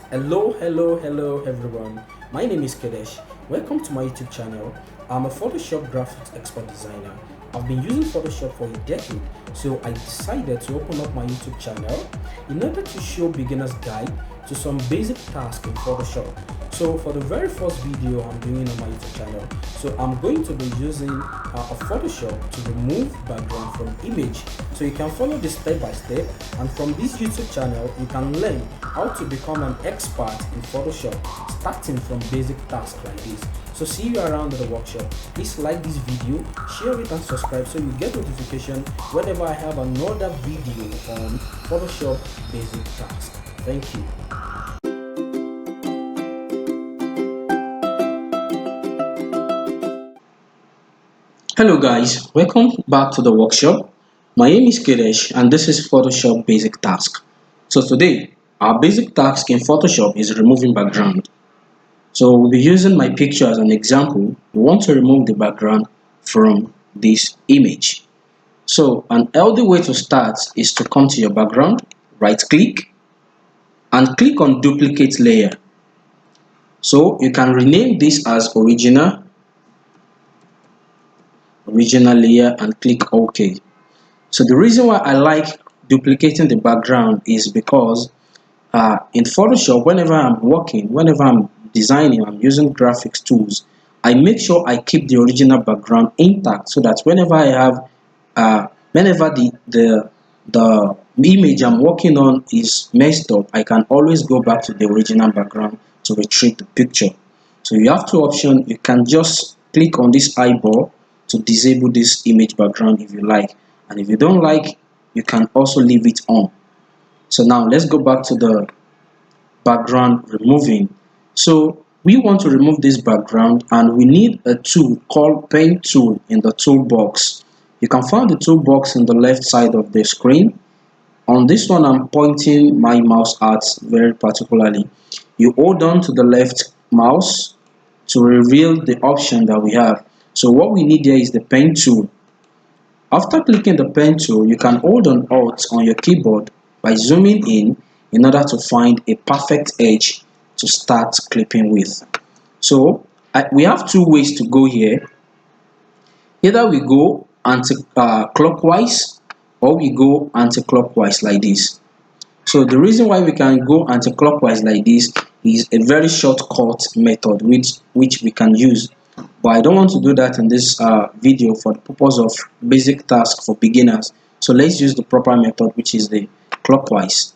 Hello everyone. My name is Kedesh. Welcome to my YouTube channel. I'm a Photoshop graphics expert designer. I've been using Photoshop for a decade, so I decided to open up my YouTube channel in order to show beginners guide to some basic tasks in Photoshop. So for the very first video I'm doing on my YouTube channel, so I'm going to be using a Photoshop to remove background from image. So you can follow this step by step, and from this YouTube channel you can learn how to become an expert in Photoshop, starting from basic tasks like this. So see you around the workshop. Please like this video, share it and subscribe so you get notification whenever I have another video on Photoshop basic tasks. Thank you. Hello guys, welcome back to the workshop. My name is Kiresh and this is Photoshop basic task. So today our basic task in Photoshop is removing background. So we'll be using my picture as an example. We want to remove the background from this image. So an healthy way to start is to come to your background, right click and click on duplicate layer. So you can rename this as original layer and click OK. So the reason why I like duplicating the background is because in Photoshop, whenever I'm working, whenever I'm designing, I'm using graphics tools, I make sure I keep the original background intact so that whenever I have, whenever the image I'm working on is messed up, I can always go back to the original background to retrieve the picture. So you have two options. You can just click on this eyeball to disable this image background if you like, and if you don't like, you can also leave it on. So now let's go back to the background removing. So we want to remove this background and we need a tool called pen tool in the toolbox. You can find the toolbox in the left side of the screen. On this one I'm pointing my mouse at very particularly. You hold on to the left mouse to reveal the option that we have. So what we need here is the pen tool. After clicking the pen tool, you can hold on Alt on your keyboard by zooming in order to find a perfect edge to start clipping with. So we have two ways to go here. Either we go anti-clockwise or we go anti-clockwise like this. So the reason why we can go anti-clockwise like this is a very shortcut method which we can use. But I don't want to do that in this video for the purpose of basic task for beginners. So let's use the proper method, which is the clockwise.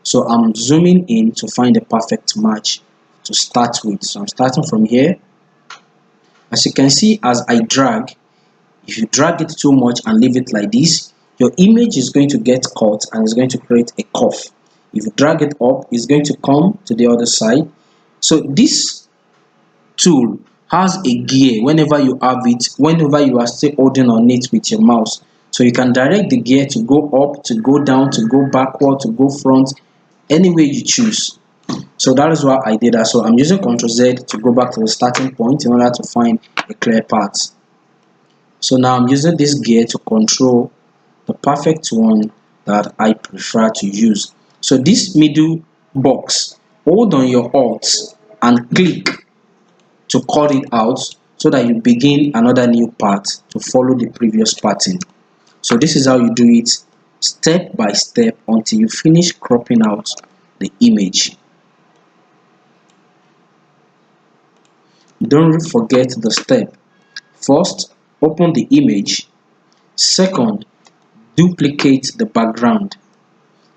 So I'm zooming in to find a perfect match to start with. So I'm starting from here. As you can see, as I drag, if you drag it too much and leave it like this, your image is going to get caught and it's going to create a curve. If you drag it up, it's going to come to the other side. So this tool has a gear whenever you have it, whenever you are still holding on it with your mouse. So you can direct the gear to go up, to go down, to go backward, to go front, any way you choose. So that is why I did that. So I'm using Ctrl Z to go back to the starting point in order to find a clear path. So now I'm using this gear to control the perfect one that I prefer to use. So this middle box, hold on your Alt and click to cut it out so that you begin another new part to follow the previous pattern. So this is how you do it step by step until you finish cropping out the image. Don't forget the step. First, open the image. Second, duplicate the background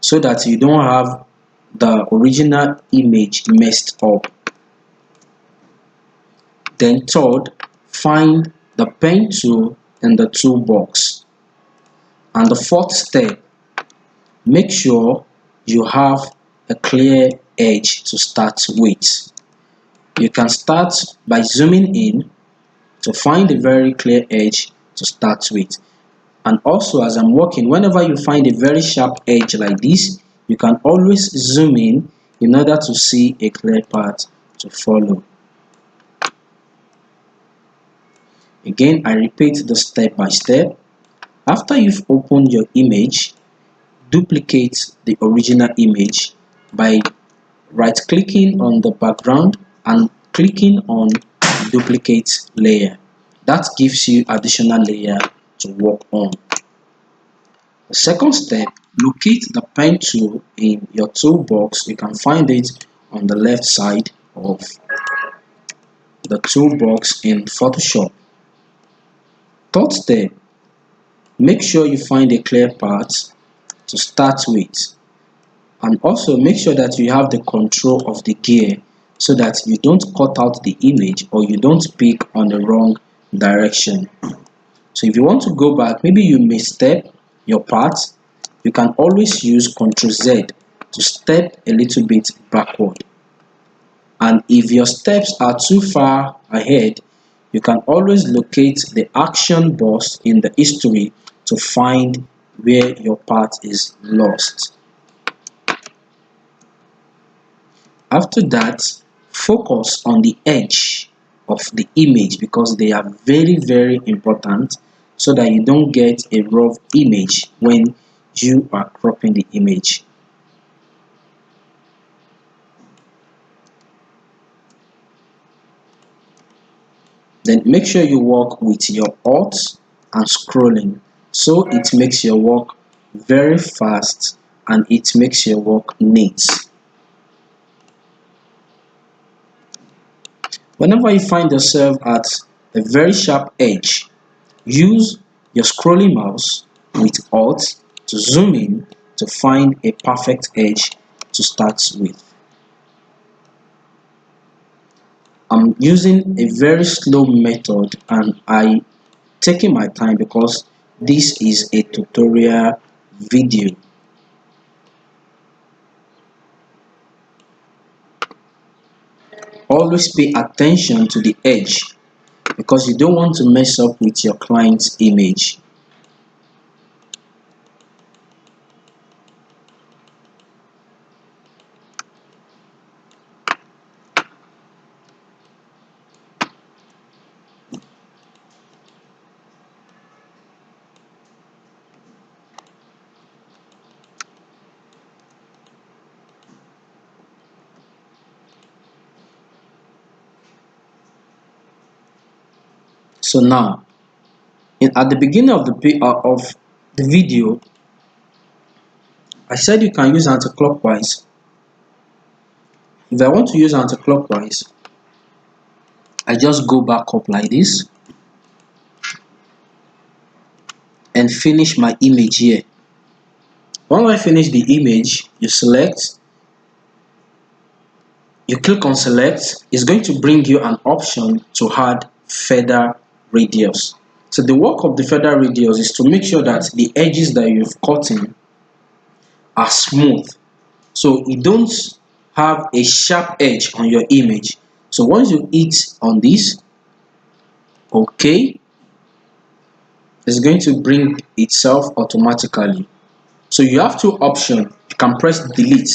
so that you don't have the original image messed up. Then third, find the pen tool in the toolbox. And the fourth step, make sure you have a clear edge to start with. You can start by zooming in to find a very clear edge to start with. And also, as I'm working, whenever you find a very sharp edge like this, you can always zoom in order to see a clear path to follow. Again, I repeat the step by step. After you've opened your image, duplicate the original image by right clicking on the background and clicking on duplicate layer. That gives you additional layer to work on. The second step, locate the pen tool in your toolbox. You can find it on the left side of the toolbox in Photoshop. Third step, make sure you find a clear path to start with, and also make sure that you have the control of the gear so that you don't cut out the image or you don't pick on the wrong direction. So if you want to go back, maybe you misstep your path, you can always use Ctrl Z to step a little bit backward. And if your steps are too far ahead, you can always locate the action box in the history to find where your path is lost. After that, focus on the edge of the image because they are very important, so that you don't get a rough image when you are cropping the image. Then make sure you work with your Alt and scrolling, so it makes your work very fast and it makes your work neat. Whenever you find yourself at a very sharp edge, use your scrolling mouse with Alt to zoom in to find a perfect edge to start with. I'm using a very slow method and I taking my time because this is a tutorial video. Always pay attention to the edge because you don't want to mess up with your client's image. So now, at the beginning of the video, I said you can use anti-clockwise. If I want to use anti-clockwise, I just go back up like this and finish my image here. Once I finish the image, you select, you click on select. It's going to bring you an option to add feather radius. So the work of the feather radius is to make sure that the edges that you've cut in are smooth, so you don't have a sharp edge on your image. So once you hit on this, okay, it's going to bring itself automatically. So you have two options. You can press delete.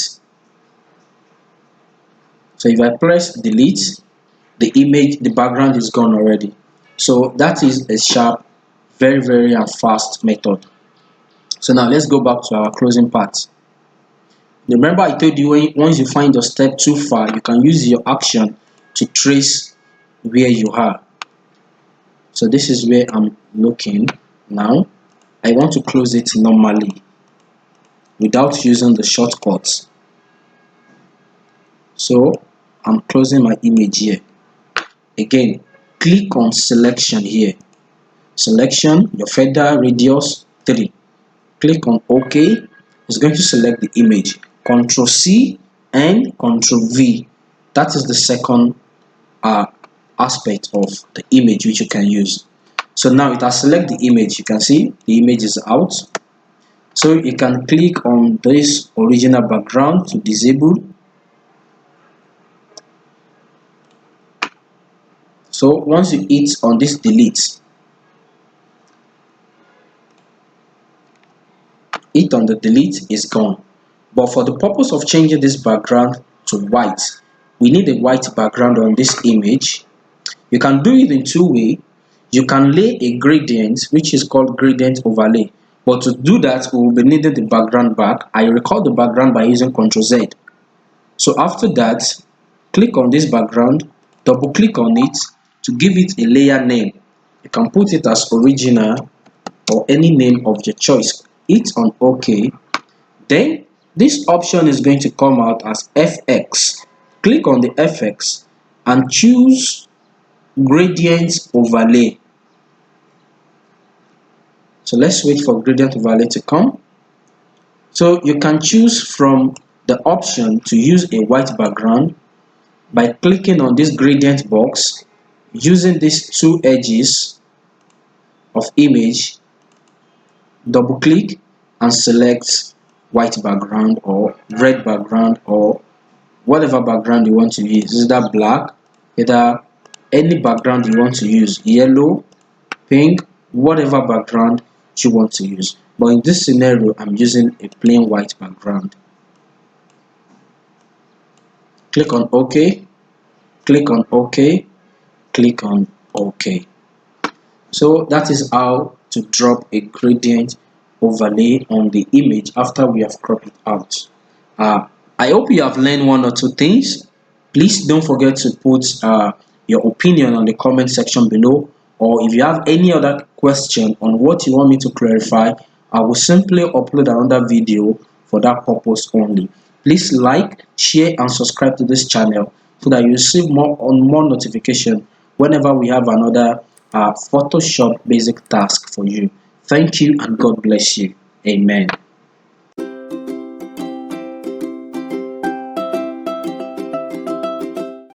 So if I press delete, the image, the background is gone already. So that is a sharp, very and fast method. So now let's go back to our closing part. Remember I told you, once you find your step too far, you can use your action to trace where you are. So this is where I'm looking now. I want to close it normally without using the shortcuts. So I'm closing my image here. Again, click on selection here. Selection, your feather radius 3. Click on OK. It's going to select the image. Ctrl C and Ctrl V. That is the second aspect of the image which you can use. So now it has selected the image. You can see the image is out. So you can click on this original background to disable. So once you hit on this delete, hit on the delete, is gone. But for the purpose of changing this background to white, we need a white background on this image. You can do it in two ways. You can lay a gradient, which is called gradient overlay. But to do that, we will be needing the background back. I record the background by using Ctrl Z. So after that, click on this background, double click on it to give it a layer name. You can put it as original or any name of your choice. Hit on OK. Then this option is going to come out as FX. Click on the FX and choose gradient overlay. So let's wait for gradient overlay to come. So you can choose from the option to use a white background by clicking on this gradient box, using these two edges of image, double click and select white background or red background or whatever background you want to use. Either black, either any background you want to use, yellow, pink, whatever background you want to use. But in this scenario, I'm using a plain white background. Click on OK, click on OK, click on OK. So that is how to drop a gradient overlay on the image after we have cropped it out. I hope you have learned one or two things. Please don't forget to put your opinion on the comment section below, or if you have any other question on what you want me to clarify, I will simply upload another video for that purpose only. Please like, share and subscribe to this channel so that you receive more notification whenever we have another Photoshop basic task for you. Thank you and God bless you. Amen.